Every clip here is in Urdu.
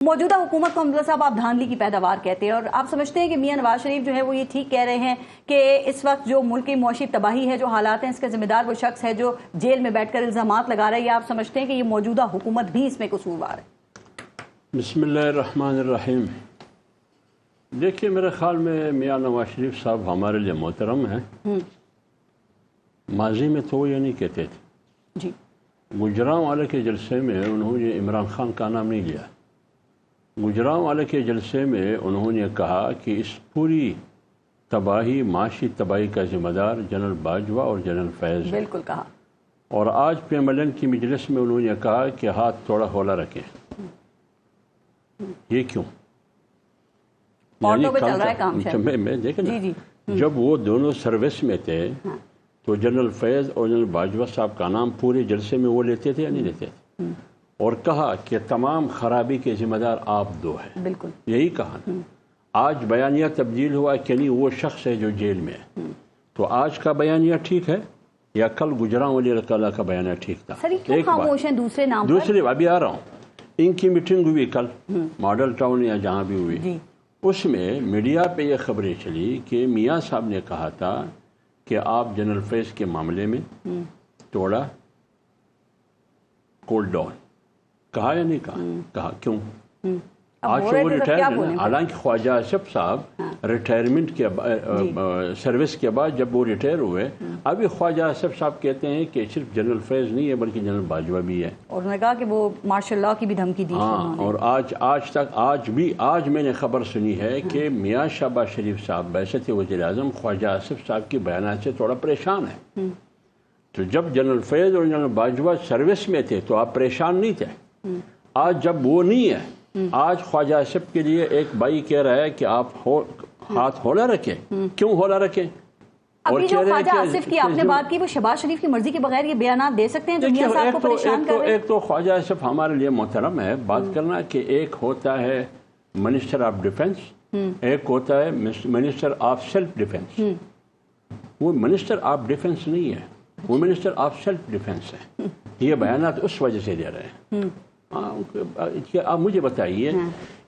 موجودہ حکومت کو حمزہ صاحب آپ دھاندلی کی پیداوار کہتے ہیں، اور آپ سمجھتے ہیں کہ میاں نواز شریف جو ہے وہ یہ ٹھیک کہہ رہے ہیں کہ اس وقت جو ملک کی معاشی تباہی ہے، جو حالات ہیں، اس کا ذمہ دار وہ شخص ہے جو جیل میں بیٹھ کر الزامات لگا رہا ہے، یا آپ سمجھتے ہیں کہ یہ موجودہ حکومت بھی اس میں قصوروار ہے؟ بسم اللہ الرحمن الرحیم۔ دیکھیے، میرے خیال میں میاں نواز شریف صاحب ہمارے لیے محترم ہیں۔ ماضی میں تو وہ یہ نہیں کہتے تھے۔ جی، گجران والے کے جلسے میں انہوں نے عمران خان کا نام نہیں لیا۔ گجران والے کے جلسے میں انہوں نے کہا کہ اس پوری تباہی، معاشی تباہی کا ذمہ دار جنرل باجوہ اور جنرل فیض ہے۔ بالکل کہا۔ اور آج PMLN کی مجلس میں انہوں نے کہا کہ ہاتھ تھوڑا ہولا رکھیں۔ یہ کیوں؟ عورتوں پہ چل رہا ہے کام شاید۔ میں دیکھیں نا، جی جی، جب وہ دونوں سروس میں تھے تو جنرل فیض اور جنرل باجوہ صاحب کا نام پورے جلسے میں وہ لیتے تھے یا نہیں لیتے تھے؟ اور کہا کہ تمام خرابی کے ذمہ دار آپ دو ہیں۔ بالکل یہی کہا نا۔ آج بیانیہ تبدیل ہوا کہ نہیں، وہ شخص ہے جو جیل میں ہے۔ تو آج کا بیانیہ ٹھیک ہے یا کل گجران ولی اللہ کا بیانیہ ٹھیک تھا؟ سر، کیوں خاموش ہیں دوسرے نام پر؟ دوسری ابھی آ رہا ہوں۔ ان کی میٹنگ ہوئی کل ماڈل ٹاؤن یا جہاں بھی ہوئی، جی، اس میں میڈیا پہ یہ خبریں چلی کہ میاں صاحب نے کہا تھا کہ آپ جنرل فیض کے معاملے میں تھوڑا کول ڈاؤن، کہا یا نہیں کہا؟ کہا کیوں؟ آج وہ ریٹائر ہیں۔ حالانکہ خواجہ آصف صاحب ریٹائرمنٹ کے سروس کے بعد جب وہ ریٹائر ہوئے، ابھی خواجہ آصف صاحب کہتے ہیں کہ صرف جنرل فیض نہیں ہے بلکہ جنرل باجوہ بھی ہے، اور انہوں نے کہا کہ وہ مارشل لاء کی بھی دھمکی دی۔ ہاں، اور آج میں نے خبر سنی ہے کہ میاں شہباز شریف صاحب بعثت وزیر اعظم خواجہ آصف صاحب کی بیانات سے تھوڑا پریشان ہے۔ تو جب جنرل فیض اور جنرل باجوہ سروس میں تھے تو آپ پریشان نہیں تھے۔ آج جب وہ نہیں ہے، آج خواجہ آصف کے لیے ایک بھائی کہہ رہا ہے کہ آپ ہاتھ ہولا رکھیں۔ کیوں ہولا رکھیں؟ ابھی جو خواجہ آصف کی آپ نے بات کی، وہ شہباز شریف کی مرضی کے بغیر یہ بیانات دے سکتے ہیں جو میاں صاحب کو پریشان کر رہے ہیں؟ ایک تو خواجہ آصف ہمارے لیے محترم ہے بات کرنا، کہ ایک ہوتا ہے منسٹر آف ڈیفنس، ایک ہوتا ہے منسٹر آف سیلف ڈیفنس۔ وہ منسٹر آف ڈیفنس نہیں ہے، وہ منسٹر آف سیلف ڈیفنس ہے۔ یہ بیانات اس وجہ سے دے رہے ہیں۔ آپ مجھے بتائیے،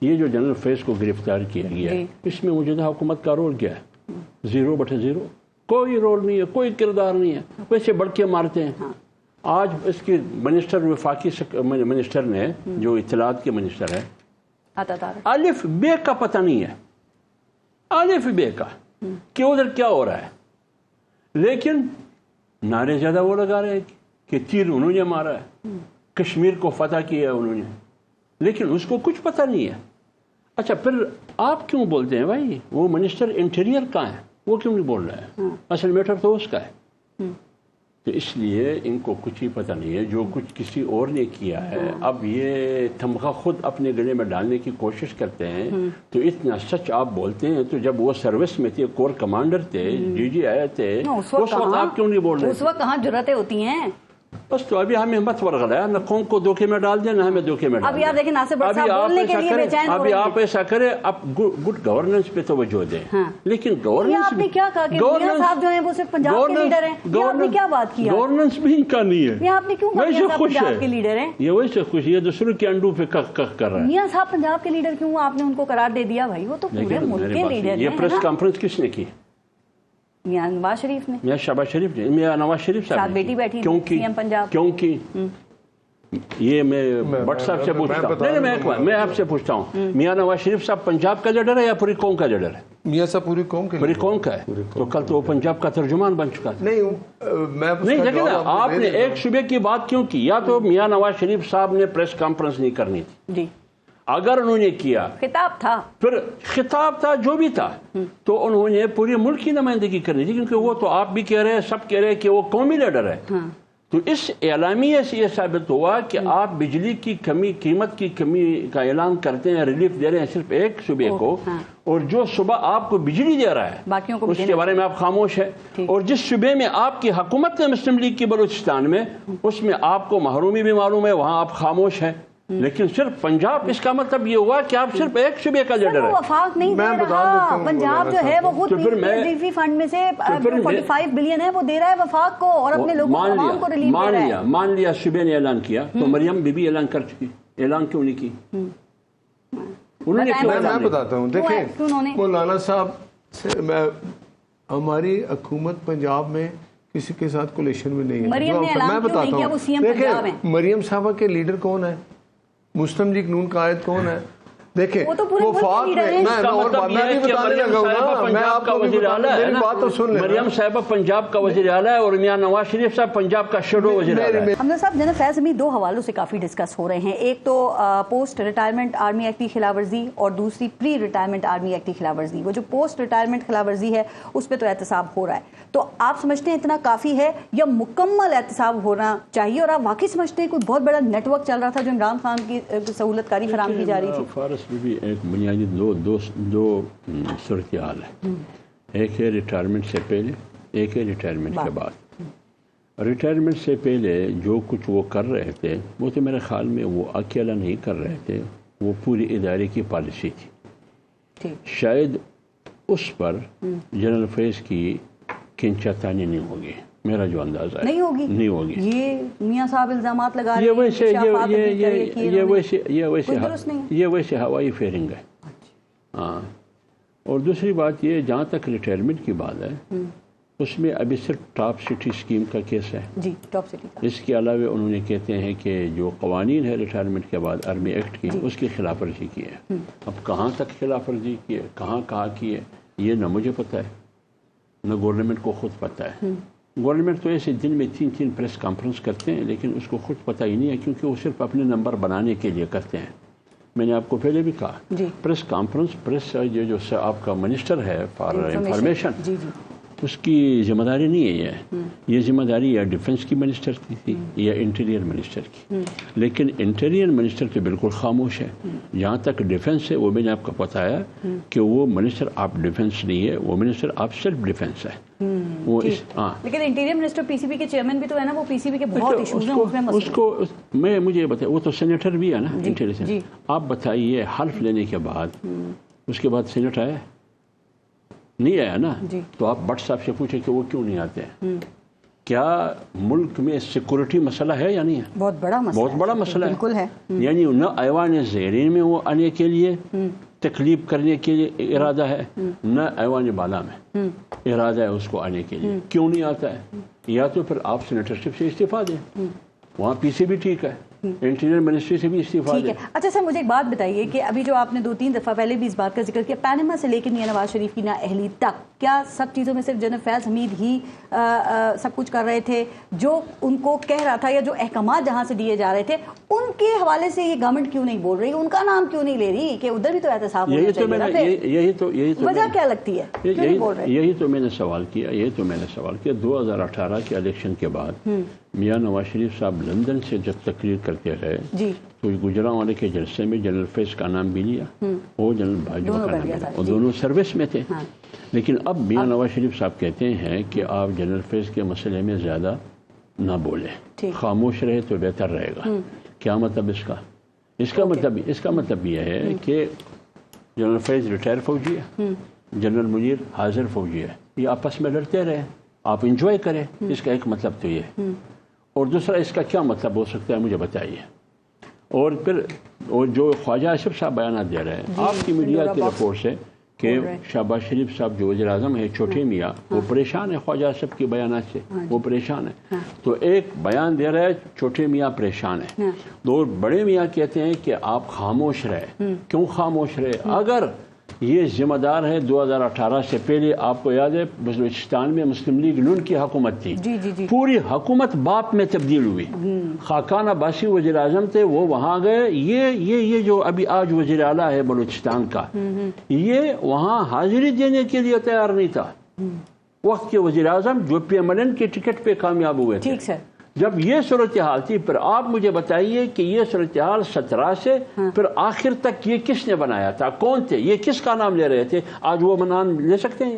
یہ جو جنرل فیض کو گرفتار کیا گیا ہے، اس میں موجودہ حکومت کا رول کیا ہے؟ 0/0۔ کوئی رول نہیں ہے، کوئی کردار نہیں ہے، ویسے بڑھ کے مارتے ہیں۔ آج اس کی منسٹر، وفاقی منسٹر نے، جو اطلاعات کے منسٹر ہے، الف بے کا پتہ نہیں ہے، الف بے کا کہ ادھر کیا ہو رہا ہے، لیکن نعرے زیادہ وہ لگا رہے ہیں کہ تیر انہوں نے مارا ہے، کشمیر کو فتح کیا ہے انہوں نے، لیکن اس کو کچھ پتہ نہیں ہے۔ اچھا، پھر آپ کیوں بولتے ہیں بھائی وہ منسٹر انٹیریئر کہاں ہے، وہ کیوں نہیں بول رہا ہے؟ اصل میٹر تو اس کا ہے۔ تو اس لیے ان کو کچھ ہی پتہ نہیں ہے جو کچھ کسی اور نے کیا ہے۔ اب یہ تمغہ خود اپنے گلے میں ڈالنے کی کوشش کرتے ہیں۔ تو اتنا سچ آپ بولتے ہیں، تو جب وہ سروس میں تھے، کور کمانڈر تھے، DG آئے تھے، اس وقت آپ کیوں نہیں بول رہے؟ اس وقت کہاں جرأتیں ہوتی ہیں؟ بس تو ابھی ہمیں مت ورغلایا، نہ قوم کو دھوکے میں ڈال دیں، نہ ہمیں دھوکے میں ڈال دیں۔ ابھی آپ دیکھیں ناصر بٹ صاحب بولنے کے لیے بے چین ہو رہے ہیں۔ ابھی آپ ایسا کریں، اب گڈ گورننس پہ توجہ دیں۔ لیکن گورننس، آپ نے کیا کہا کہ میاں صاحب جو ہیں وہ صرف پنجاب کے لیڈر ہیں؟ یہ آپ نے کیا بات کی؟ گورننس بھی ان کا نہیں ہے۔ یہ آپ نے کیوں کہا میاں صاحب پنجاب کے لیڈر ہیں؟ یہ ویسے خوش ہے، دوسروں کے انڈو پہ کخ کر رہا ہے۔ میاں صاحب پنجاب کے لیڈر کیوں آپ نے ان کو قرار دے دیا بھائی؟ وہ تو پورے ملک کے لیڈر ہیں۔ یہ پریس کانفرنس کس نے کی؟ میاں نواز شریف نے، میاں شہباز شریف نے، میاں نواز شریف صاحب ساتھ بیٹی بیٹھی کیوں کی؟ CM پنجاب کیوں کی؟ یہ میں بٹ صاحب سے پوچھتا ہوں، میں آپ سے پوچھتا ہوں، میاں نواز شریف صاحب پنجاب کا لیڈر ہے یا پوری قوم کا لیڈر ہے؟ میاں صاحب پوری قوم کے، پوری قوم کا ہے۔ تو کل تو وہ پنجاب کا ترجمان بن چکا تھا۔ نہیں دیکھیں نا، آپ نے ایک صوبے کی بات کیوں کی؟ یا تو میاں نواز شریف صاحب نے پریس کانفرنس نہیں کرنی تھی، جی، اگر انہوں نے کیا، خطاب تھا، پھر خطاب تھا، جو بھی تھا، تو انہوں نے پورے ملک کی نمائندگی کرنی تھی، کیونکہ وہ تو آپ بھی کہہ رہے ہیں، سب کہہ رہے ہیں کہ وہ قومی لیڈر ہے۔ تو اس اعلامیے سے یہ ثابت ہوا کہ آپ بجلی کی کمی، قیمت کی کمی کا اعلان کرتے ہیں، ریلیف دے رہے ہیں صرف ایک صوبے کو، اور جو صوبہ آپ کو بجلی دے رہا ہے اس کے بارے میں آپ خاموش ہے۔ اور جس صوبے میں آپ کی حکومت ہے مسلم لیگ کی بلوچستان میں، اس میں آپ کو محرومی بھی معلوم ہے، وہاں آپ خاموش ہیں۔ لیکن صرف پنجاب، اس کا مطلب یہ ہوا کہ آپ صرف ایک صوبے کا لیڈر ہے۔ وفاق نہیں دے رہا، پنجاب جو ہے وہ خود PSDF فنڈ میں سے 45 بلین ہے وہ دے رہا ہے وفاق کو، اور اپنے لوگوں کو ریلیف دے رہا ہے۔ مان لیا صوبے نے اعلان کیا، تو مریم بی بی اعلان کر چکی، اعلان کیوں نہیں کی؟ انہوں نے میں بتاتا ہوں. دیکھیں مولانا صاحب سے ہماری حکومت پنجاب میں کسی کے ساتھ کولیشن میں نہیں ہے. میں بتاتا ہوں, دیکھیں مریم صاحبہ کے لیڈر کون ہے, مسلم لیگ نون کا قائد کون ہے. دیکھیں وہ فات میں بھی بتانے لگا ہوں, میں آپ کو میری بات تو سن لیں. مریم صاحبہ پنجاب کا وزیر اعلیٰ ہے اور میاں نواز شریف صاحب پنجاب کا شیڈو وزیر اعلیٰ ہے. حمزہ صاحب جناب فیض حمید دو حوالوں سے کافی ڈسکس ہو رہے ہیں, ایک تو پوسٹ ریٹائرمنٹ آرمی ایکٹ کی خلاف ورزی اور دوسری پری ریٹائرمنٹ آرمی ایکٹ کی خلاف ورزی. وہ جو پوسٹ ریٹائرمنٹ خلاف ورزی ہے اس پہ تو احتساب ہو رہا ہے, تو آپ سمجھتے ہیں اتنا کافی ہے یا مکمل احتساب ہونا چاہیے, اور آپ واقعی سمجھتے ہیں کوئی بہت بڑا نیٹ ورک چل رہا تھا جو عمران خان کی سہولت کاری فراہم کی جا رہی تھی؟ فارس میں بھی ایک بنیادی دو صورتحال ہے, ایک ہے ریٹائرمنٹ سے پہلے, ایک ہے ریٹائرمنٹ کے بعد. ریٹائرمنٹ سے پہلے جو کچھ وہ کر رہے تھے وہ تو میرے خیال میں وہ اکیلا نہیں کر رہے تھے, وہ پوری ادارے کی پالیسی تھی. شاید اس پر جنرل فیض کی کنچاتانی نہیں ہوگی, میرا جو اندازہ ہے نہیں ہوگی. یہ میاں صاحب الزامات لگا رہے ہیں, یہ ویسے ہوائی فیرنگ ہے. ہاں, اور دوسری بات یہ جہاں تک ریٹائرمنٹ کی بات ہے اس میں ابھی صرف ٹاپ سٹی اسکیم کا کیس ہے. جی ٹاپ سٹی. اس کے علاوہ انہوں نے کہتے ہیں کہ جو قوانین ہے ریٹائرمنٹ کے بعد آرمی ایکٹ کی اس کی خلاف ورزی کی ہے. اب کہاں تک خلاف ورزی کی ہے, کہاں کی ہے, یہ نہ مجھے پتہ ہے نہ گورنمنٹ کو خود پتہ ہے. گورنمنٹ تو ایسے دن میں 3 پریس کانفرنس کرتے ہیں لیکن اس کو خود پتہ ہی نہیں ہے, کیونکہ وہ صرف اپنے نمبر بنانے کے لیے کرتے ہیں. میں نے آپ کو پہلے بھی کہا پریس کانفرنس, پریس جو آپ کا منسٹر ہے فار انفارمیشن, اس کی ذمہ داری نہیں ہے. یہ ذمہ داری یا ڈیفنس کی منسٹر کی تھی یا انٹیریئر منسٹر کی, لیکن انٹیریئر منسٹر تو بالکل خاموش ہے. جہاں تک ڈیفنس ہے وہ میں نے آپ کو بتایا کہ وہ منسٹر آف ڈیفنس نہیں ہے, وہ منسٹر آف سیلف ڈیفنس ہے. وہ لیکن انٹیریئر منسٹر پی سی بی کے چیئرمین بھی تو ہے نا, وہ پی سی بی کے بہت ایشوز ہیں اس کو مجھے بتائیں, وہ تو سینیٹر بھی ہے نا انٹیریئر. آپ بتائیے حلف لینے کے بعد اس کے بعد سینیٹ آیا نہیں آیا نا, تو آپ بٹ صاحب سے پوچھیں کہ وہ کیوں نہیں آتے ہیں. کیا ملک میں سیکورٹی مسئلہ ہے یا نہیں ہے؟ بہت بڑا مسئلہ ہے. یعنی نہ ایوان زیرین میں وہ آنے کے لیے تکلیف کرنے کے لیے ارادہ ہے, نہ ایوان بالا میں ارادہ ہے اس کو آنے کے لیے. کیوں نہیں آتا ہے؟ یا تو پھر آپ سینیٹرشپ سے استعفیٰ دیں, وہاں پی سی بھی ٹھیک ہے, انٹیریئر منسٹری سے بھی استعفیٰ دیں. اچھا سر مجھے ایک بات بتائیے کہ ابھی جو آپ نے 2-3 دفعہ پہلے بھی اس بات کا ذکر کیا, پینما سے لے کے میاں نواز شریف کی نااہلی تک, کیا سب چیزوں میں صرف جنرل فیض حمید ہی سب کچھ کر رہے تھے جو ان کو کہہ رہا تھا, یا جو احکامات جہاں سے دیے جا رہے تھے ان کے حوالے سے یہ گورنمنٹ کیوں نہیں بول رہی, ان کا نام کیوں نہیں لے رہی کہ ادھر بھی تو احتساب ہونا چاہیے؟ یہی تو وجہ کیا لگتی ہے, یہی تو میں نے سوال کیا. 2018 کے الیکشن کے بعد میاں نواز شریف صاحب لندن سے جب تقریر کرتے رہے تو گجرانوالے کے جلسے میں جنرل فیض کا نام بھی لیا اور جنرل باجوہ کا نام لیا, اور دونوں سروس میں تھے. لیکن اب میاں نواز شریف صاحب کہتے ہیں کہ آپ جنرل فیض کے مسئلے میں زیادہ نہ بولیں, خاموش رہے تو بہتر رہے گا. کیا مطلب اس کا مطلب یہ ہے کہ جنرل فیض ریٹائر فوجی ہے, جنرل منیر حاضر فوجی ہے, یہ آپس میں لڑتے رہے, آپ انجوائے کریں. اس کا ایک مطلب تو یہ ہے, اور دوسرا اس کا کیا مطلب ہو سکتا ہے مجھے بتائیے. اور پھر جو خواجہ آصف صاحب بیانات دے رہے ہیں, آپ کی میڈیا کی رپورٹ سے کہ شہباز شریف صاحب جو وزیر اعظم ہے چھوٹے میاں, وہ پریشان ہے خواجہ آصف کے بیانات سے, وہ پریشان ہے. تو ایک بیان دے رہے چھوٹے میاں پریشان ہے, دو بڑے میاں کہتے ہیں کہ آپ خاموش رہے. کیوں خاموش رہے؟ اگر یہ ذمہ دار ہے 2018 سے پہلے آپ کو یاد ہے بلوچستان میں مسلم لیگ نون کی حکومت تھی, پوری حکومت باپ میں تبدیل ہوئی. خاقان عباسی وزیر اعظم تھے, وہ وہاں گئے. یہ جو ابھی آج وزیر اعلیٰ ہے بلوچستان کا, یہ وہاں حاضری دینے کے لیے تیار نہیں تھا. وقت کے وزیر اعظم جو پی ایم ایل این کے ٹکٹ پہ کامیاب ہوئے تھے. جب یہ صورتحال تھی, پھر آپ مجھے بتائیے کہ یہ صورتحال 17 سے پھر آخر تک یہ کس نے بنایا تھا, کون تھے, یہ کس کا نام لے رہے تھے؟ آج وہ نام لے سکتے ہیں؟